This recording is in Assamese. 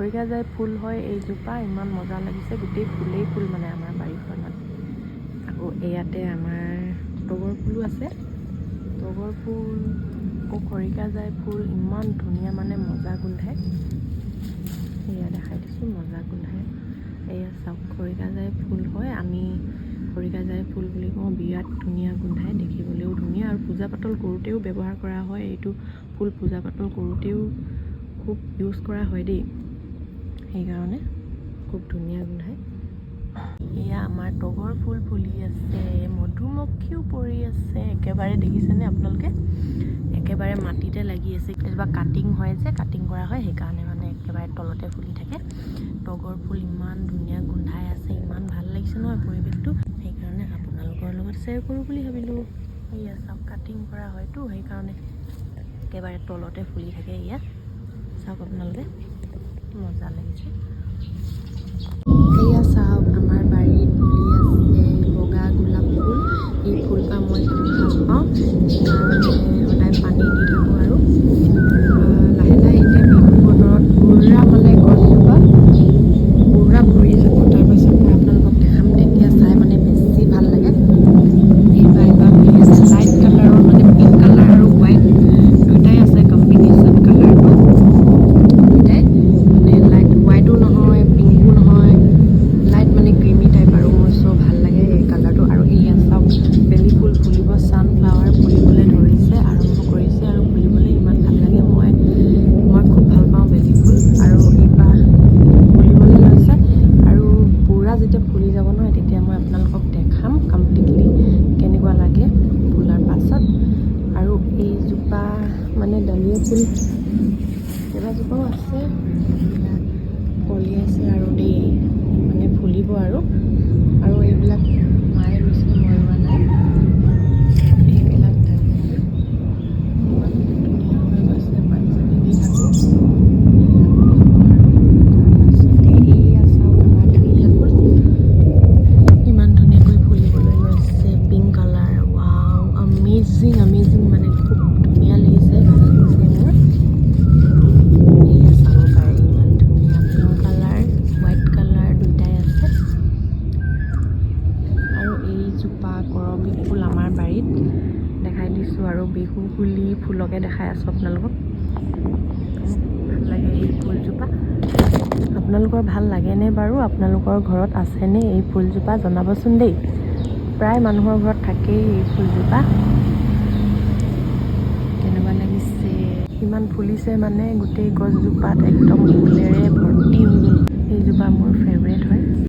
খৰিকাজাই ফুল হয় এইজোপা, ইমান মজা লাগিছে, গোটেই ফুলেই ফুল মানে আমাৰ বাৰীখনত। আকৌ ইয়াতে আমাৰ তগৰ ফুলো আছে, তগৰ ফুল আকৌ খৰিকাজাই ফুল ইমান ধুনীয়া মানে মজা গোন্ধায়। এয়া দেখাই দিছোঁ, মজা গোন্ধায়। এয়া চাওক খৰিকাজাই ফুল হয়, আমি খৰিকাজাই ফুল বুলি কওঁ। বিৰাট ধুনীয়া গোন্ধায়, দেখিবলৈও ধুনীয়া আৰু পূজা পাতল কৰোঁতেও ব্যৱহাৰ কৰা হয়। এইটো ফুল পূজা পাতল কৰোঁতেও খুব ইউজ কৰা হয় দেই, সেইকাৰণে খুব ধুনীয়া গোন্ধায়। এয়া আমাৰ তগৰ ফুল ফুলি আছে, মধুমক্ষীও পৰি আছে একেবাৰে, দেখিছেনে আপোনালোকে? একেবাৰে মাটিতে লাগি আছে। এজোপা কাটিং হয় যে, কাটিং কৰা হয়, সেইকাৰণে মানে একেবাৰে তলতে ফুলি থাকে। তগৰ ফুল ইমান ধুনীয়া গোন্ধাই আছে, ইমান ভাল লাগিছে নহয় পৰিৱেশটো, সেইকাৰণে আপোনালোকৰ লগত শ্বেয়াৰ কৰোঁ বুলি ভাবিলোঁ। এয়া চাওক কাটিং কৰা হয়তো, সেইকাৰণে একেবাৰে তলতে ফুলি থাকে। এয়া চাওক আপোনালোকে, মজা লাগিছে। এয়া চাওক আমাৰ বাৰীত ফুলি আছে বগা গোলাপ ফুল। এই ফুলপাহ মই খুব ভাল পাওঁ, সেইকাৰণে সদায় পানী দি থাকোঁ। আৰু লাহে লাহে এতিয়া বিহু বতৰত পুৰা মানে গছজোপা পুৰা ভৰি যাব। তাৰপাছত মই আপোনালোকক দেখাম, তেতিয়া চাই মানে বেছি ভাল লাগে। এইবাৰ ফুলি আছে লাইট কালাৰৰ, মানে পিংক কালাৰ আৰু হোৱাইট দুয়োটাই আছে কম্বিনেশ্যন কালাৰটো। দুয়োটাই মানে লাইট হোৱাইটো নহয়, পিংকো নহয়, লাইট মানে ক্ৰীমি টাইপ, আৰু মোৰ চ' ভাল লাগে এই কালাৰটো। আৰু এয়া চাওক বেলি ফুল ফুলিব, ছানফ্লাৱাৰ ফুলিবলৈ ধৰিছে, আৰম্ভ কৰিছে আৰু ফুলিবলৈ ইমান ভাল লাগে। মই খুব ভাল পাওঁ বেলি ফুল, আৰু এইবাৰ ফুলিবলৈ লৈছে। আৰু পূৰা যেতিয়া ফুলি যাব নহয়, তেতিয়া মই আপোনালোকক দেখাম কমপ্লিটলি কেনেকুৱা লাগে ফুলাৰ পাছত। আৰু এইজোপা মানে ডালিয়া ফুল কেইবাজোপাও আছে, কলিয়াইছে আৰু দেই, মানে ফুলিব। আৰু এইবিলাক মায়ে ৰুইছে, মই ৰোৱা নাই। এইবিলাক ডালিয়া ফুল ইমান ধুনীয়া হৈ গৈছে, পানী চানী দি থাকোঁ, এয়া ফুলিব। আৰু তাৰপাছতে এয়া চাওক আমাৰ ডালিয়া ফুল ইমান ধুনীয়াকৈ ফুলিবলৈ লৈছে, pink colour. Wow, amazing amazing, মানে খুব ধুনীয়া লাগিছে, ভাল লাগিছে মোৰ। এয়া চাব পাৰে, ইমান ধুনীয়া পিংক কালাৰ, হোৱাইট কালাৰ দুয়োটাই আছে। আৰু এইজোপা কৰবী ফুল আমাৰ বাৰীত দেখাই দিছোঁ, আৰু বিহু বুলি ফুলকে দেখাই আছোঁ আপোনালোকক। ভাল লাগে এই ফুলজোপা। আপোনালোকৰ ভাল লাগেনে বাৰু? আপোনালোকৰ ঘৰত আছেনে এই ফুলজোপা? জনাবচোন দেই। প্ৰায় মানুহৰ ঘৰত থাকেই এই ফুলজোপা। কেনেকুৱা লাগিছে, ইমান ফুলিছে মানে গোটেই গছজোপাত একদম ফুলেৰে